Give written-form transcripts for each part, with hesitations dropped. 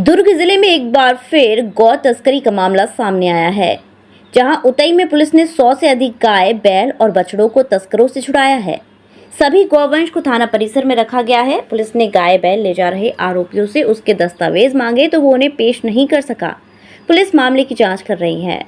दुर्ग जिले में एक बार फिर गौ तस्करी का मामला सामने आया है, जहां उतई में पुलिस ने 100 से अधिक गाय, बैल और बछड़ों को तस्करों से छुड़ाया है। सभी गौवंश को थाना परिसर में रखा गया है। पुलिस ने गाय बैल ले जा रहे आरोपियों से उसके दस्तावेज मांगे तो वो उन्हें पेश नहीं कर सका। पुलिस मामले की जांच कर रही है।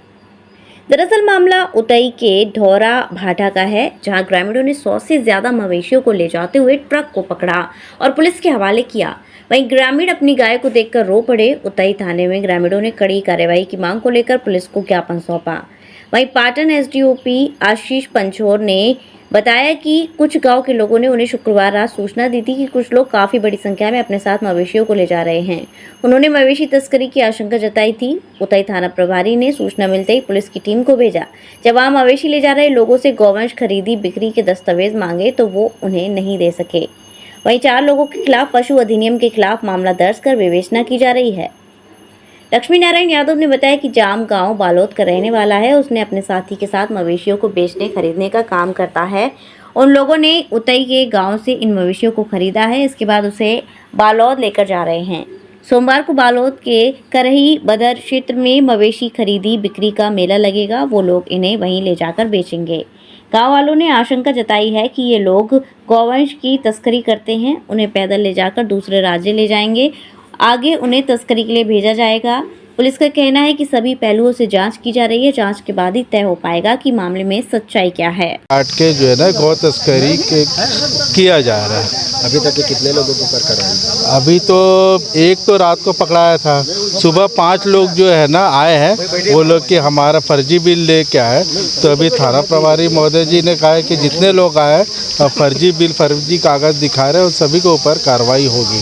दरअसल मामला उतई के ढौरा भाटा का है, जहां ग्रामीणों ने 100 से ज्यादा मवेशियों को ले जाते हुए ट्रक को पकड़ा और पुलिस के हवाले किया। वहीं ग्रामीण अपनी गाय को देखकर रो पड़े। उतई थाने में ग्रामीणों ने कड़ी कार्रवाई की मांग को लेकर पुलिस को ज्ञापन सौंपा। वहीं पाटन एसडीओपी आशीष पंचोर ने बताया कि कुछ गांव के लोगों ने उन्हें शुक्रवार रात सूचना दी थी कि कुछ लोग काफी बड़ी संख्या में अपने साथ मवेशियों को ले जा रहे हैं। उन्होंने मवेशी तस्करी की आशंका जताई थी। उतई थाना प्रभारी ने सूचना मिलते ही पुलिस की टीम को भेजा। जब वहां मवेशी ले जा रहे लोगों से गौवंश खरीदी बिक्री के दस्तावेज मांगे तो वो उन्हें नहीं दे सके। वहीं 4 लोगों के खिलाफ पशु अधिनियम के खिलाफ मामला दर्ज कर विवेचना की जा रही है। लक्ष्मी नारायण यादव ने बताया कि जाम गांव बालोद का रहने वाला है। उसने अपने साथी के साथ मवेशियों को बेचने खरीदने का काम करता है। उन लोगों ने उतई के गांव से इन मवेशियों को खरीदा है। इसके बाद उसे बालोद लेकर जा रहे हैं। सोमवार को बालोद के करही बदर क्षेत्र में मवेशी खरीदी बिक्री का मेला लगेगा। वो लोग इन्हें वहीं ले जाकर बेचेंगे। गांव वालों ने आशंका जताई है कि ये लोग गौवंश की तस्करी करते हैं। उन्हें पैदल ले जाकर दूसरे राज्य ले जाएंगे, आगे उन्हें तस्करी के लिए भेजा जाएगा। पुलिस का कहना है कि सभी पहलुओं से जांच की जा रही है। जांच के बाद ही तय हो पाएगा कि मामले में सच्चाई क्या है। काट के जो है ना गौ तस्करी किया जा रहा है। अभी तक के कितने लोगों को पकड़ा है? अभी तो एक तो रात को पकड़ाया था। सुबह 5 लोग जो है ना आए हैं, वो लोग कि हमारा फर्जी बिल लेके आए। तो अभी थाना प्रभारी महोदय जी ने कहा है कि जितने लोग आए फर्जी बिल फर्जी कागज दिखा रहे हैं, उन सभी के ऊपर कार्रवाई होगी।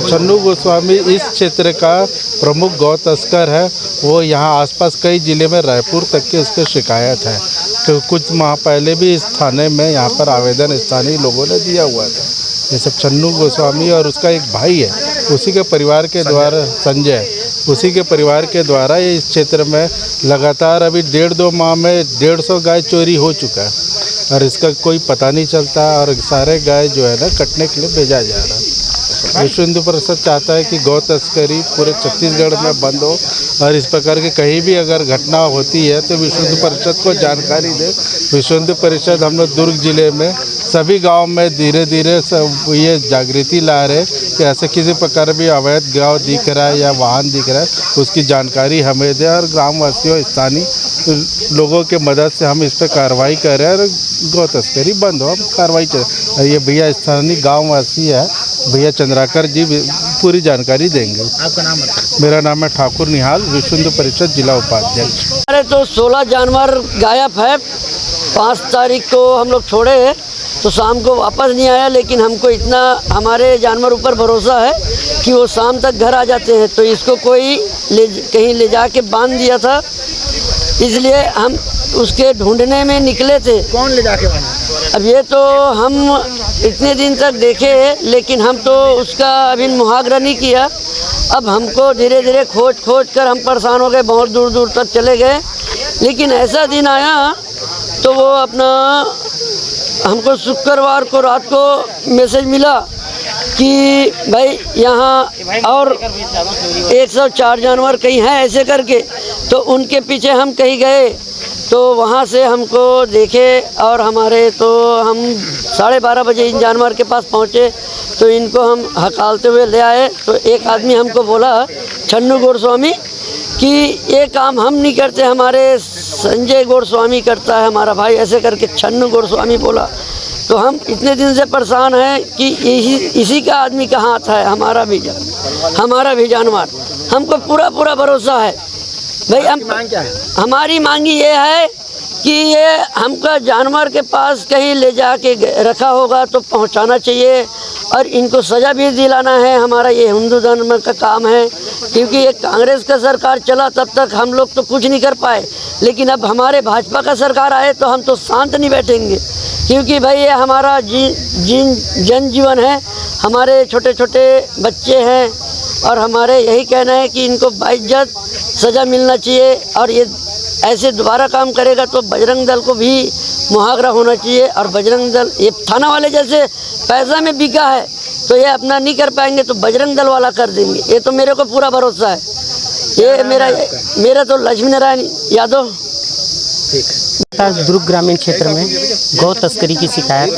छन्नू गोस्वामी इस क्षेत्र का प्रमुख गौ तस्कर है। वो यहाँ आसपास कई जिले में रायपुर तक की उसकी शिकायत है। तो कुछ माह पहले भी इस थाने में यहाँ पर आवेदन स्थानीय लोगों ने दिया हुआ था। ये सब छन्नू गोस्वामी और उसका एक भाई है, उसी के परिवार के द्वारा संजय, उसी के परिवार के द्वारा ये इस क्षेत्र में लगातार अभी 1.5-2 माह में 150 गाय चोरी हो चुका है और इसका कोई पता नहीं चलता। और सारे गाय जो है ना कटने के लिए भेजा जा रहा है। विश्व हिंदू परिषद चाहता है कि गौ तस्करी पूरे छत्तीसगढ़ में बंद हो और इस प्रकार की कहीं भी अगर घटना होती है तो विश्व हिंदू परिषद को जानकारी दे। विश्व हिंदू परिषद हम लोग दुर्ग जिले में सभी गांव में धीरे धीरे सब ये जागृति ला रहे कि ऐसे किसी प्रकार भी अवैध गाँव दिख रहा है या वाहन दिख रहा है, उसकी जानकारी हमें दे और ग्रामवासियों स्थानीय लोगों के मदद से हम इस पर कार्रवाई कर रहे हैं और गौ तस्करी बंद हो। हम कार्रवाई कर ये भैया स्थानीय गाँववासी है, भैया चंद्राकर जी पूरी जानकारी देंगे। आपका नाम बताइए। मेरा नाम है ठाकुर निहाल, विश्व हिंदू परिषद जिला उपाध्यक्ष। अरे तो 16 जानवर गायब है। 5 तारीख को हम लोग छोड़े हैं तो शाम को वापस नहीं आया, लेकिन हमको इतना हमारे जानवर ऊपर भरोसा है कि वो शाम तक घर आ जाते हैं। तो इसको कोई कहीं ले जाके बांध दिया था, इसलिए हम उसके ढूंढने में निकले थे। कौन ले जाके बांधा? अब ये तो हम इतने दिन तक देखे हैं, लेकिन हम तो उसका अभी मुहावरा नहीं किया। अब हमको धीरे धीरे खोज कर हम परेशान हो गए, बहुत दूर दूर तक चले गए। लेकिन ऐसा दिन आया तो वो अपना हमको शुक्रवार को रात को मैसेज मिला कि भाई यहाँ और 104 जानवर कहीं हैं ऐसे करके। तो उनके पीछे हम कहीं गए तो वहाँ से हमको देखे और हमारे तो हम 12:30 बजे इन जानवर के पास पहुँचे तो इनको हम हकालते हुए ले आए। तो एक आदमी हमको बोला, छन्नू गोस्वामी, कि ये काम हम नहीं करते, हमारे संजय गोस्वामी करता है, हमारा भाई, ऐसे करके छन्नू गोस्वामी बोला। तो हम इतने दिन से परेशान हैं कि इसी का आदमी का हाथ है। हमारा भी जानवर, हमको पूरा भरोसा है भाई। हम मांग क्या है? हमारी मांगी ये है कि ये हमका जानवर के पास कहीं ले जाके रखा होगा तो पहुंचाना चाहिए और इनको सज़ा भी दिलाना है। हमारा ये हिंदू धर्म का काम है, क्योंकि ये कांग्रेस का सरकार चला तब तक हम लोग तो कुछ नहीं कर पाए, लेकिन अब हमारे भाजपा का सरकार आए तो हम तो शांत नहीं बैठेंगे, क्योंकि भाई ये हमारा जनजीवन है। हमारे छोटे छोटे बच्चे हैं और हमारे यही कहना है कि इनको बाइज्जत सज़ा मिलना चाहिए। और ये ऐसे दोबारा काम करेगा तो बजरंग दल को भी मुहावरा होना चाहिए। और बजरंग दल ये थाना वाले जैसे पैसा में बिका है, तो ये अपना नहीं कर पाएंगे तो बजरंग दल वाला कर देंगे, ये तो मेरे को पूरा भरोसा है। ये मेरा तो लक्ष्मी नारायण यादव। दुर्ग ग्रामीण क्षेत्र में गौ तस्करी की शिकायत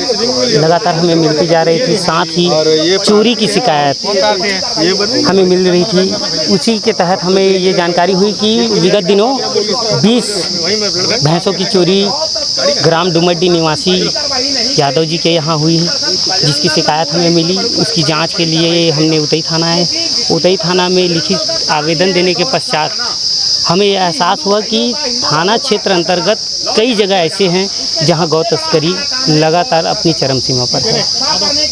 लगातार हमें मिलती जा रही थी, साथ ही चोरी की शिकायत हमें मिल रही थी। उसी के तहत हमें ये जानकारी हुई कि विगत दिनों 20 भैंसों की चोरी ग्राम डुमड्डी निवासी यादव जी के यहाँ हुई, जिसकी शिकायत हमें मिली। उसकी जांच के लिए हमने उतई थाना में लिखित आवेदन देने के पश्चात हमें यह एहसास हुआ कि थाना क्षेत्र अंतर्गत कई जगह ऐसे हैं जहां गौ तस्करी लगातार अपनी चरम सीमा पर है।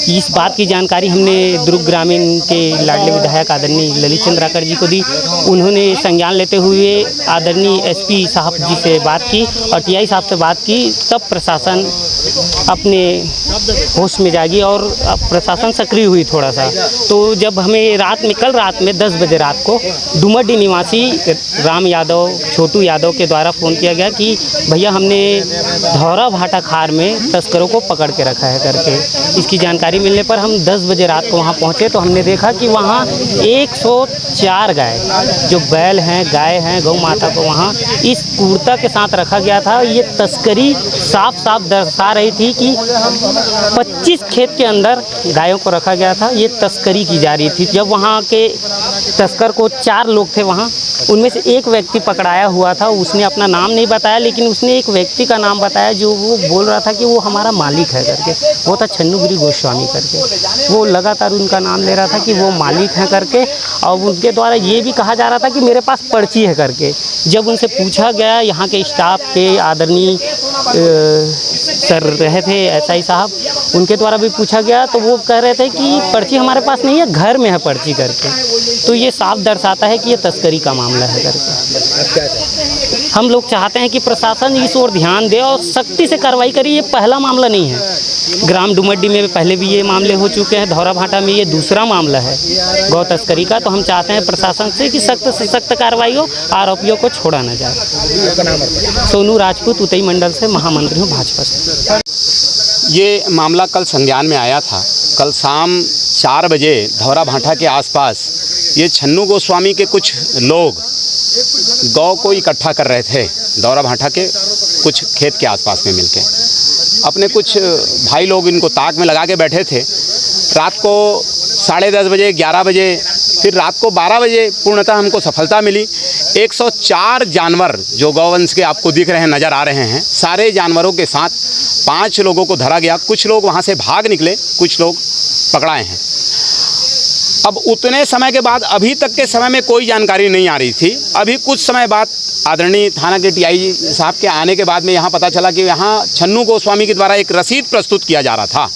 इस बात की जानकारी हमने दुर्ग ग्रामीण के लाडले विधायक आदरणीय ललित चंद्राकर जी को दी। उन्होंने संज्ञान लेते हुए आदरणीय एसपी साहब जी से बात की और टीआई साहब से बात की। तब प्रशासन अपने होश में जागी और प्रशासन सक्रिय हुई थोड़ा सा। तो जब हमें कल रात में 10 बजे रात को डुमड्डी निवासी राम यादव, छोटू यादव के द्वारा फ़ोन किया गया कि भैया हमने धौरा भाटा खार में तस्करों को पकड़ के रखा है करके। इसकी जानकारी मिलने पर हम 10 बजे रात को वहां पहुंचे तो हमने देखा कि वहां 104 गाय, जो बैल हैं, गाय हैं, गौ माता को वहां इस क्रूरता के साथ रखा गया था। ये तस्करी साफ साफ दर्शा रही थी कि 25 खेत के अंदर गायों को रखा गया था, ये तस्करी की जा रही थी। जब वहाँ के तस्कर को 4 लोग थे वहाँ, उनमें से एक व्यक्ति पकड़ाया हुआ था। उसने अपना नाम नहीं बताया, लेकिन उसने एक व्यक्ति का नाम बताया जो वो बोल रहा था कि वो हमारा मालिक है करके। वो था छन्नूगिरी गोस्वामी करके। वो लगातार उनका नाम ले रहा था कि वो मालिक हैं करके, और उनके द्वारा ये भी कहा जा रहा था कि मेरे पास पर्ची है करके। जब उनसे पूछा गया, यहाँ के स्टाफ के आदरणीय सर रहे थे एसआई साहब, उनके द्वारा भी पूछा गया तो वो कह रहे थे कि पर्ची हमारे पास नहीं है, घर में है पर्ची करके। तो ये साफ दर्शाता है कि ये तस्करी का मामला है करके। हम लोग चाहते हैं कि प्रशासन इस ओर ध्यान दे और सख्ती से कार्रवाई करे। ये पहला मामला नहीं है, ग्राम डुमड्डी में पहले भी ये मामले हो चुके हैं, धौरा भाटा में ये दूसरा मामला है गौ तस्करी का। तो हम चाहते हैं प्रशासन से कि सख्त से सख्त कार्रवाई हो, आरोपियों को छोड़ा न जाए। सोनू राजपूत, उतई मंडल से महामंत्री हूँ भाजपा से। ये मामला कल संज्ञान में आया था। कल शाम 4 बजे धौरा भाटा के आसपास ये छन्नू गोस्वामी के कुछ लोग गौ को इकट्ठा कर रहे थे। धौरा भाटा के कुछ खेत के आसपास में मिलके अपने कुछ भाई लोग इनको ताक में लगा के बैठे थे। रात को 10:30 बजे, 11 बजे, फिर रात को 12 बजे पूर्णतः हमको सफलता मिली। 104 जानवर जो गौवंश के आपको दिख रहे हैं, नज़र आ रहे हैं, सारे जानवरों के साथ 5 लोगों को धरा गया। कुछ लोग वहाँ से भाग निकले, कुछ लोग पकड़ाए हैं। अब उतने समय के बाद अभी तक के समय में कोई जानकारी नहीं आ रही थी। अभी कुछ समय बाद आदरणीय थाना के टीआई साहब के आने के बाद में यहाँ पता चला कि यहाँ छन्नू गोस्वामी के द्वारा एक रसीद प्रस्तुत किया जा रहा था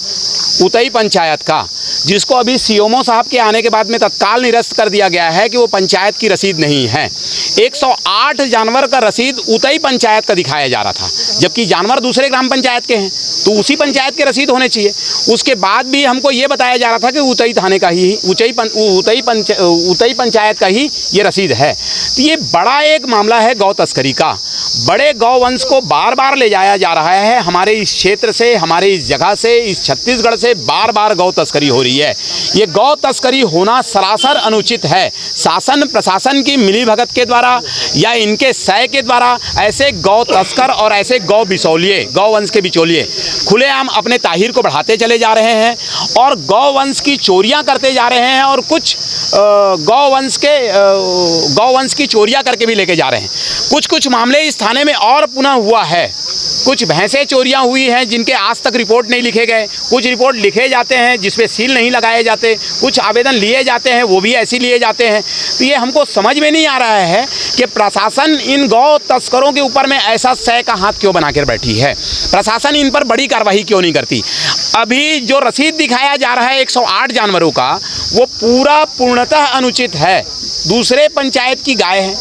उतई पंचायत का, जिसको अभी सीएमओ साहब के आने के बाद में तत्काल निरस्त कर दिया गया है कि वो पंचायत की रसीद नहीं है। 108 जानवर का रसीद उतई पंचायत का दिखाया जा रहा था, जबकि जानवर दूसरे ग्राम पंचायत के हैं, तो उसी पंचायत के रसीद होने चाहिए। उसके बाद भी हमको ये बताया जा रहा था कि उतई थाने का ही, उतई पंचायत का ही ये रसीद है। तो ये बड़ा एक मामला है गौ तस्करी का। बड़े गौवंश को बार बार ले जाया जा रहा है। हमारे इस क्षेत्र से, हमारे इस जगह से, इस छत्तीसगढ़ से बार बार गौ तस्करी हो रही है। ये गौ तस्करी होना सरासर अनुचित है। शासन प्रशासन की मिलीभगत के द्वारा या इनके सय के द्वारा ऐसे गौ तस्कर और ऐसे गौ बिचौलिए, गौवंश के बिचौलिए खुलेआम अपने ताहिर को बढ़ाते चले जा रहे हैं और गौवंश की चोरियां करते जा रहे हैं, और कुछ गौवंश की चोरियां करके भी लेके जा रहे हैं। कुछ मामले इस थाने में और पुनः हुआ है। कुछ भैंसें चोरियां हुई हैं जिनके आज तक रिपोर्ट नहीं लिखे गए। कुछ रिपोर्ट लिखे जाते हैं जिस पे सील नहीं लगाए जाते। कुछ आवेदन लिए जाते हैं, वो भी ऐसे लिए जाते हैं। तो ये हमको समझ में नहीं आ रहा है कि प्रशासन इन गौ तस्करों के ऊपर में ऐसा सय का हाथ क्यों बनाकर बैठी है। प्रशासन इन पर बड़ी कार्रवाई क्यों नहीं करती। अभी जो रसीद दिखाया जा रहा है 108 जानवरों का, वो पूर्णतः अनुचित है। दूसरे पंचायत की गाय है,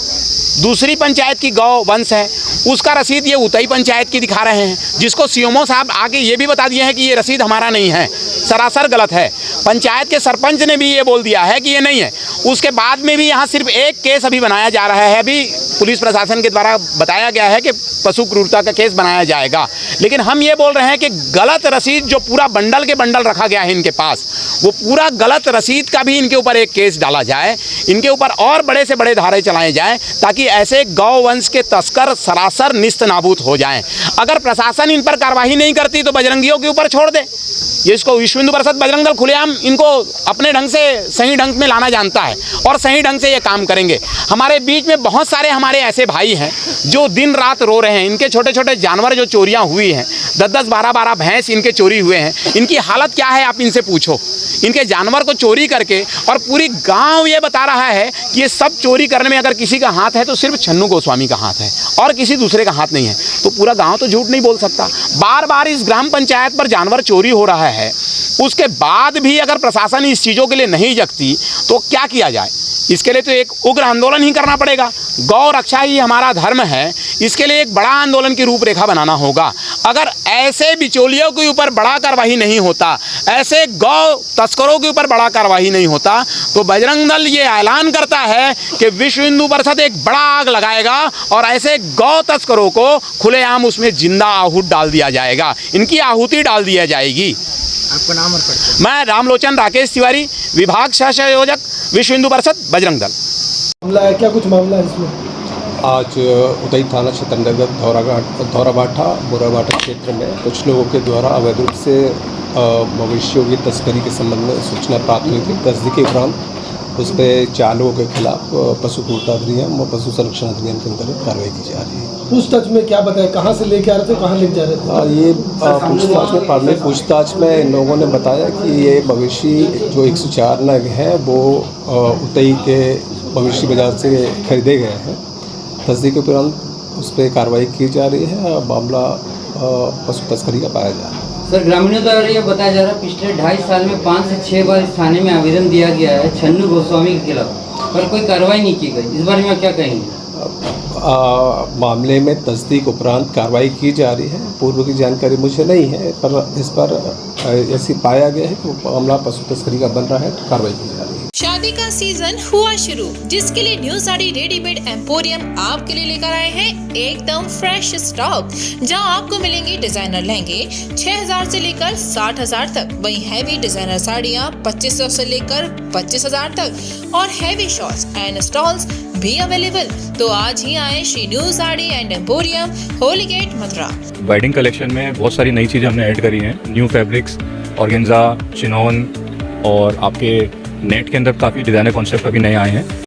दूसरी पंचायत की गौ वंश है, उसका रसीद ये उतई पंचायत की दिखा रहे हैं, जिसको सीएमओ साहब आके ये भी बता दिए हैं कि ये रसीद हमारा नहीं है, सरासर गलत है। पंचायत के सरपंच ने भी ये बोल दिया है कि ये नहीं है। उसके बाद में भी यहाँ सिर्फ एक केस अभी बनाया जा रहा है। अभी पुलिस प्रशासन के द्वारा बताया गया है कि पशु क्रूरता का केस बनाया जाएगा, लेकिन हम ये बोल रहे हैं कि गलत रसीद जो पूरा बंडल के बंडल रखा गया है इनके पास, वो पूरा गलत रसीद का भी इनके ऊपर एक केस डाला जाए, इनके ऊपर और बड़े से बड़े धारे चलाए जाएं, ताकि ऐसे गौवंश के तस्कर सरासर निस्त नाबूद हो जाएं। अगर प्रशासन इन पर कार्रवाई नहीं करती तो बजरंगियों के ऊपर छोड़ दे। ये इसको विश्व हिंदू परिषद बजरंग दल खुलेआम इनको अपने ढंग से सही ढंग में लाना जानता है और सही ढंग से ये काम करेंगे। हमारे बीच में बहुत सारे हमारे ऐसे भाई हैं जो दिन रात रो रहे हैं। इनके छोटे छोटे जानवर जो चोरियां हुई हैं, 10-10, 12-12 भैंस इनके चोरी हुए हैं, इनकी हालत क्या है आप इनसे पूछो। इनके जानवर को चोरी करके, और पूरी गांव ये बता रहा है कि ये सब चोरी करने में अगर किसी का हाथ है तो सिर्फ छन्नू गोस्वामी का हाथ है और किसी दूसरे का हाथ नहीं है। तो पूरा गांव तो झूठ नहीं बोल सकता। बार बार इस ग्राम पंचायत पर जानवर चोरी हो रहा है, उसके बाद भी अगर प्रशासन इस चीज़ों के लिए नहीं जगती तो क्या किया जाए? इसके लिए तो एक उग्र आंदोलन ही करना पड़ेगा। गौ रक्षा ही हमारा धर्म है, इसके लिए एक बड़ा आंदोलन की रूपरेखा बनाना होगा। अगर ऐसे बिचौलियों के ऊपर बड़ा कार्रवाई नहीं होता, ऐसे गौ तस्करों के ऊपर बड़ा कार्रवाई नहीं होता, तो बजरंग दल ये ऐलान करता है कि विश्व हिंदू परिषद एक बड़ा आग लगाएगा और ऐसे गौ तस्करों को खुलेआम उसमें जिंदा आहूत डाल दिया जाएगा, इनकी आहुति डाल दिया जाएगी। आपका नाम और परिचय? मैं रामलोचन राकेश तिवारी, विभाग सह संयोजक, विश्व हिंदू परिषद बजरंग दल। मामला है क्या? कुछ मामला है इसमें? आज उतई थाना क्षेत्र अंतर्गत धौराभाठा बोराभाठा क्षेत्र में कुछ लोगों के द्वारा अवैध रूप से मवेशियों की तस्करी के संबंध में सूचना प्राप्त हुई थी। तस्दीक के उपरांत उस पर 4 लोगों के खिलाफ पशु क्रूरता अधिनियम और पशु संरक्षण अधिनियम के अंतर्गत कार्रवाई की जा रही है। पूछताछ में क्या बताया, कहाँ से लेके आ रहे थे, कहाँ लेके जा रहे थे? ये पूछताछ में प्रारंभिक पूछताछ में इन लोगों ने बताया कि ये मवेशी जो 104 नग हैं वो उतई के मवेशी बाजार से खरीदे गए हैं। तस्दीक के उपरांत उस पर कार्रवाई की जा रही है और मामला पशु तस्करी का पाया जा रहा है। सर, ग्रामीणों द्वारा यह बताया जा रहा है पिछले 2.5 साल में 5 से 6 बार इस थाने में आवेदन दिया गया है छन्नू गोस्वामी के खिलाफ, पर कोई कार्रवाई नहीं की गई। इस बारे में क्या कहेंगे? मामले में तस्दीक उपरांत कार्रवाई की जा रही है। पूर्व की जानकारी मुझे नहीं है, पर इस पर ऐसी पाया गया है कि मामला पशु तस्करी का बन रहा है, तो कार्रवाई की जा रही है। शादी का सीजन हुआ शुरू, जिसके लिए न्यू साड़ी रेडीमेड एम्पोरियम आपके लिए लेकर आए हैं एकदम फ्रेश स्टॉक, जहां आपको मिलेंगे डिजाइनर लहंगे 6,000 से लेकर 60,000 तक, वहीं हैवी डिजाइनर साड़ियां 2,500 से लेकर 25,000 तक और हैवी शॉर्ट्स एंड स्टॉल्स भी अवेलेबल। तो आज ही आए Shri new sari and emporium, Holi gate, Mathura. Wedding collection में बहुत सारी नई चीज़ें हमने ऐड करी हैं। न्यू फैब्रिक्स, ऑर्गेन्जा, चिनोन और आपके नेट के अंदर काफ़ी डिज़ाइनर कॉन्सेप्ट अभी नए आए हैं।